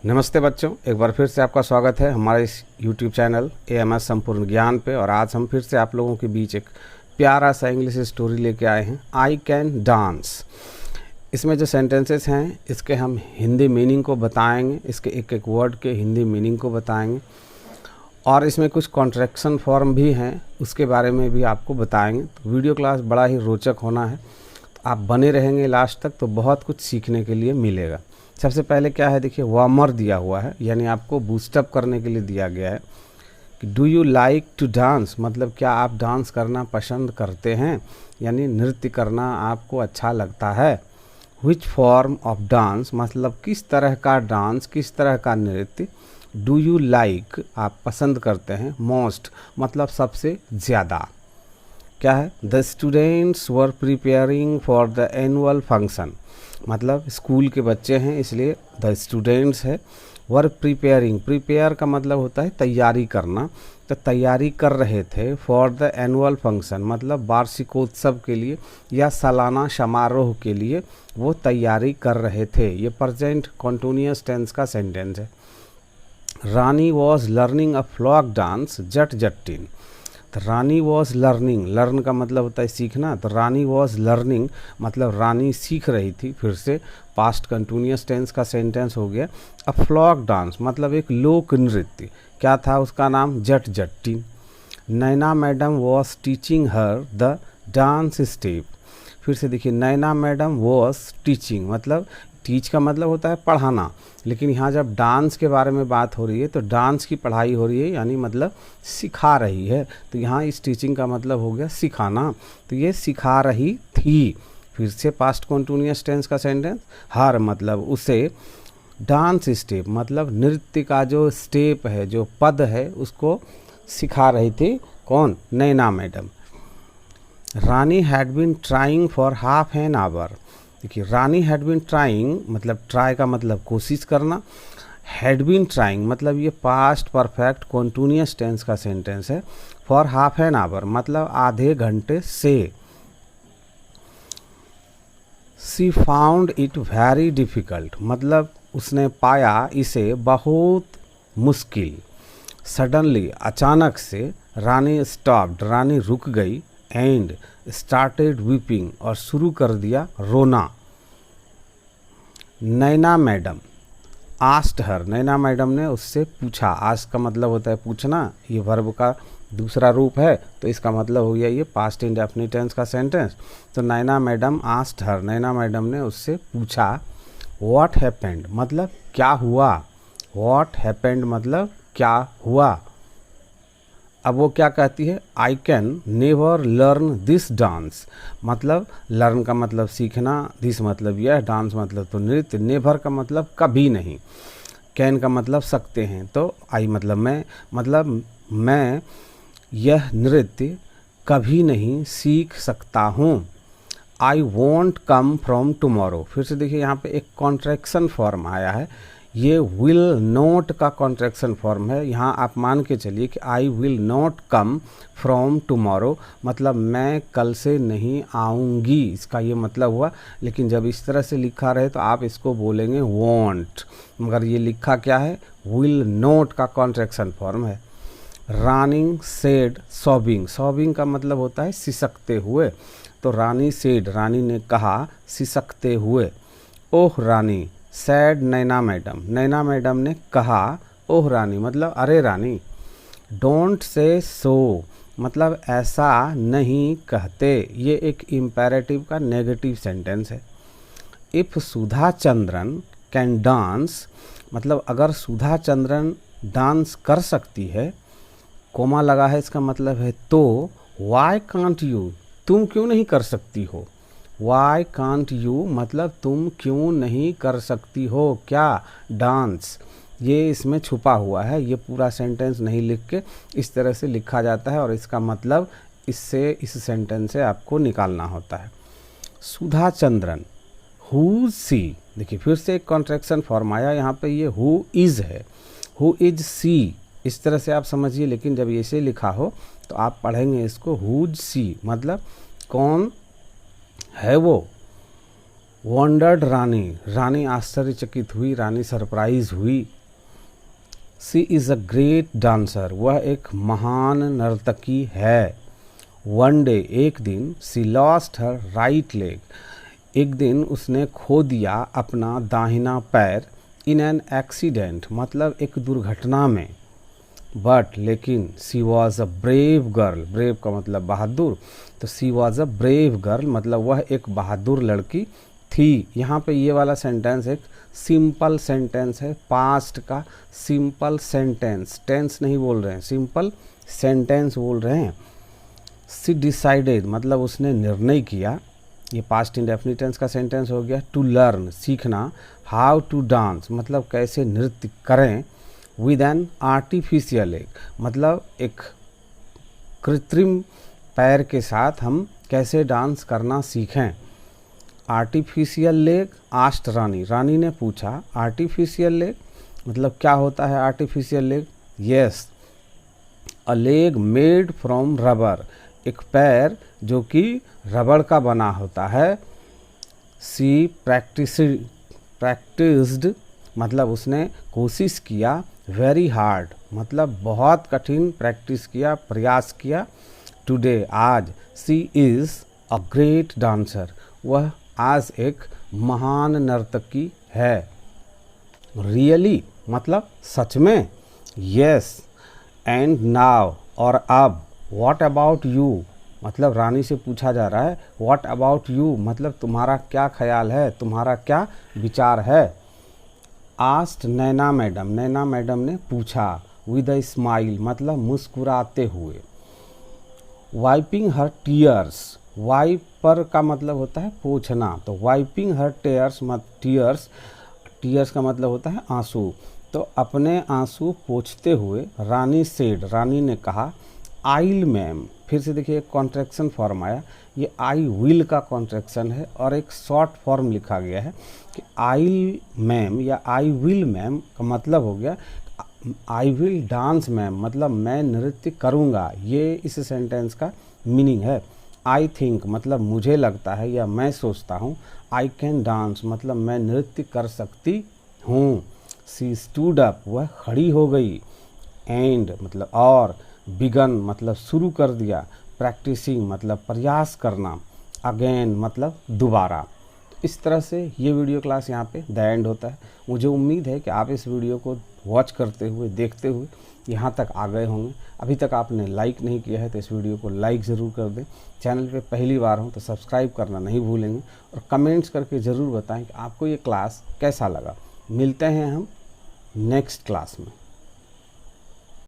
नमस्ते बच्चों, एक बार फिर से आपका स्वागत है हमारे इस YouTube चैनल AMS संपूर्ण ज्ञान पे। और आज हम फिर से आप लोगों के बीच एक प्यारा सा इंग्लिश स्टोरी लेके आए हैं, आई कैन डांस। इसमें जो सेंटेंसेस हैं इसके हम हिंदी मीनिंग को बताएंगे, इसके एक एक वर्ड के हिंदी मीनिंग को बताएंगे, और इसमें कुछ कॉन्ट्रैक्शन फॉर्म भी हैं उसके बारे में भी आपको बताएंगे। तो वीडियो क्लास बड़ा ही रोचक होना है, तो आप बने रहेंगे लास्ट तक तो बहुत कुछ सीखने के लिए मिलेगा। सबसे पहले क्या है, देखिए वार्मर दिया हुआ है, यानी आपको बूस्टअप करने के लिए दिया गया है कि do you like to dance, मतलब क्या आप डांस करना पसंद करते हैं, यानी नृत्य करना आपको अच्छा लगता है। विच फॉर्म ऑफ डांस, मतलब किस तरह का डांस, किस तरह का नृत्य। डू यू लाइक, आप पसंद करते हैं। मोस्ट, मतलब सबसे ज़्यादा। क्या है, the students were preparing for the annual function, मतलब स्कूल के बच्चे हैं इसलिए द स्टूडेंट्स है। वर प्रिपेयरिंग, प्रिपेयर का मतलब होता है तैयारी करना, तो तैयारी कर रहे थे फॉर द एनुअल फंक्शन, मतलब वार्षिकोत्सव के लिए या सालाना समारोह के लिए वो तैयारी कर रहे थे। ये प्रेजेंट कॉन्टिन्यूअस टेंस का सेंटेंस है। Rani was learning a folk dance Jat Jatin, तो रानी वॉज लर्निंग, लर्न का मतलब होता है सीखना, तो रानी वॉज लर्निंग मतलब रानी सीख रही थी। फिर से पास्ट कंटिन्यूअस टेंस का सेंटेंस हो गया। अ फ्लॉक डांस मतलब एक लोक नृत्य, क्या था उसका नाम, Jat Jatti. Naina madam was teaching her the dance step, फिर से देखिए नैना मैडम वॉज टीचिंग, मतलब टीच का मतलब होता है पढ़ाना, लेकिन यहाँ जब डांस के बारे में बात हो रही है तो डांस की पढ़ाई हो रही है, यानी मतलब सिखा रही है। तो यहाँ इस टीचिंग का मतलब हो गया सिखाना, तो ये सिखा रही थी। फिर से पास्ट कॉन्टिन्यूअस टेंस का सेंटेंस, हर मतलब उसे, डांस स्टेप मतलब नृत्य का जो स्टेप है, जो पद है, उसको सिखा रही थी। कौन, Naina madam. Rani had been trying for half an hour, देखिए रानी हैड बीन ट्राइंग मतलब ट्राई का मतलब कोशिश करना, हैड बीन ट्राइंग मतलब ये पास्ट परफेक्ट कॉन्टिन्यूअस टेंस का सेंटेंस है। फॉर हाफ एन आवर मतलब आधे घंटे से। She found it very difficult मतलब उसने पाया इसे बहुत मुश्किल। सडनली अचानक से, रानी स्टॉप्ड रानी रुक गई, एंड स्टार्टेड वीपिंग और शुरू कर दिया रोना। नैना मैडम आस्क्ड हर, नैना मैडम ने उससे पूछा। आस्क का मतलब होता है पूछना, ये वर्ब का दूसरा रूप है, तो इसका मतलब हो गया ये पास्ट इंडेफिनिट टेंस का सेंटेंस। तो नैना मैडम आस्क्ड हर, नैना मैडम ने उससे पूछा। व्हाट हैपेंड मतलब क्या हुआ, व्हाट हैपेंड मतलब क्या हुआ। अब वो क्या कहती है, I can never learn this dance, मतलब लर्न का मतलब सीखना, दिस मतलब यह, डांस मतलब तो नृत्य, नेवर का मतलब कभी नहीं, कैन का मतलब सकते हैं, तो आई मतलब मैं यह नृत्य कभी नहीं सीख सकता हूँ। I want come from tomorrow, फिर से देखिए यहाँ पे एक कॉन्ट्रैक्शन फॉर्म आया है, ये विल नॉट का कॉन्ट्रैक्शन फॉर्म है। यहाँ आप मान के चलिए कि I will not come from tomorrow मतलब मैं कल से नहीं आऊँगी, इसका ये मतलब हुआ। लेकिन जब इस तरह से लिखा रहे तो आप इसको बोलेंगे वॉन्ट, मगर ये लिखा क्या है, विल नॉट का कॉन्ट्रैक्शन फॉर्म है। रानी सेड सॉबिंग, सॉबिंग का मतलब होता है सिसकते हुए, तो रानी सेड रानी ने कहा सिसकते हुए। ओह रानी, सैड नैना मैडम, नैना मैडम ने कहा ओह रानी मतलब अरे रानी। डोंट से सो मतलब ऐसा नहीं कहते, ये एक इम्पेरेटिव का नेगेटिव सेंटेंस है। If Sudha Chandran can dance मतलब अगर सुधा चंद्रन डांस कर सकती है, कोमा लगा है, इसका मतलब है तो, वाई कांट यू तुम क्यों नहीं कर सकती हो। वाई कांट यू मतलब तुम क्यों नहीं कर सकती हो क्या, डांस। ये इसमें छुपा हुआ है, ये पूरा सेंटेंस नहीं लिख के इस तरह से लिखा जाता है और इसका मतलब इससे इस सेंटेंस से आपको निकालना होता है। सुधा चंद्रन, हु सी, देखिए फिर से एक कॉन्ट्रैक्शन फॉर्म आया यहाँ पे, ये हु इज़ है, हु इज सी, इस तरह से आप समझिए। लेकिन जब ऐसे लिखा हो तो आप पढ़ेंगे इसको हुज सी मतलब कौन है वो। वंडर्ड रानी, रानी आश्चर्यचकित हुई, रानी सरप्राइज हुई। She is a great dancer, वह एक महान नर्तकी है। वन डे, एक दिन, she lost her right leg, एक दिन उसने खो दिया अपना दाहिना पैर। इन एन एक्सीडेंट, मतलब एक दुर्घटना में। बट, लेकिन, she was a brave girl, brave का मतलब बहादुर, तो she was a brave girl मतलब वह एक बहादुर लड़की थी। यहाँ पे ये वाला सेंटेंस एक सिंपल सेंटेंस है, पास्ट का सिंपल सेंटेंस, टेंस नहीं बोल रहे हैं, सिंपल सेंटेंस बोल रहे हैं। शी डिसाइडेड मतलब उसने निर्णय किया, ये पास्ट इंडेफिनिट टेंस का सेंटेंस हो गया। टू लर्न सीखना, हाउ टू डांस मतलब कैसे नृत्य करें। विद एन आर्टिफिशियल लेग मतलब एक कृत्रिम पैर के साथ हम कैसे डांस करना सीखें। आर्टिफिशियल लेग, आस्ट रानी, रानी ने पूछा आर्टिफिशियल लेग मतलब क्या होता है artificial leg. Yes, a leg made from rubber, एक पैर जो कि रबड़ का बना होता है। सी प्रैक्टिस्ड मतलब उसने कोशिश किया। वेरी हार्ड मतलब बहुत कठिन प्रैक्टिस किया, प्रयास किया। टुडे आज, सी इज़ अ ग्रेट डांसर, वह आज एक महान नर्तकी है। रियली मतलब सच में। यस, एंड नाउ और अब। व्हाट अबाउट यू मतलब रानी से पूछा जा रहा है व्हाट अबाउट यू मतलब तुम्हारा क्या ख्याल है, तुम्हारा क्या विचार है। आस्ट नैना मैडम, नैना मैडम ने पूछा। विद अ स्माइल मतलब मुस्कुराते हुए। वाइपिंग हर टीयर्स, वाइपर का मतलब होता है पोंछना, तो वाइपिंग हर टीयर्स टीयर्स का मतलब होता है आंसू, तो अपने आंसू पोंछते हुए रानी सेड, रानी ने कहा। आइल मैम, फिर से देखिए एक कॉन्ट्रैक्शन फॉर्म आया, ये आई विल का कॉन्ट्रैक्शन है और एक शॉर्ट फॉर्म लिखा गया है कि आइल मैम या आई विल मैम का मतलब हो गया आई विल डांस मैम मतलब मैं नृत्य करूँगा, ये इस सेंटेंस का मीनिंग है। आई थिंक मतलब मुझे लगता है या मैं सोचता हूँ। आई कैन डांस मतलब मैं नृत्य कर सकती हूँ। सी स्टूड अप वह खड़ी हो गई। एंड मतलब और, बिगन मतलब शुरू कर दिया, प्रैक्टिसिंग मतलब प्रयास करना, अगेन मतलब दोबारा। इस तरह से ये वीडियो क्लास यहाँ पे द एंड होता है। मुझे उम्मीद है कि आप इस वीडियो को वॉच करते हुए, देखते हुए यहाँ तक आ गए होंगे। अभी तक आपने लाइक नहीं किया है तो इस वीडियो को लाइक ज़रूर कर दें। चैनल पे पहली बार हो तो सब्सक्राइब करना नहीं भूलेंगे और कमेंट्स करके ज़रूर बताएं कि आपको ये क्लास कैसा लगा। मिलते हैं हम नेक्स्ट क्लास में।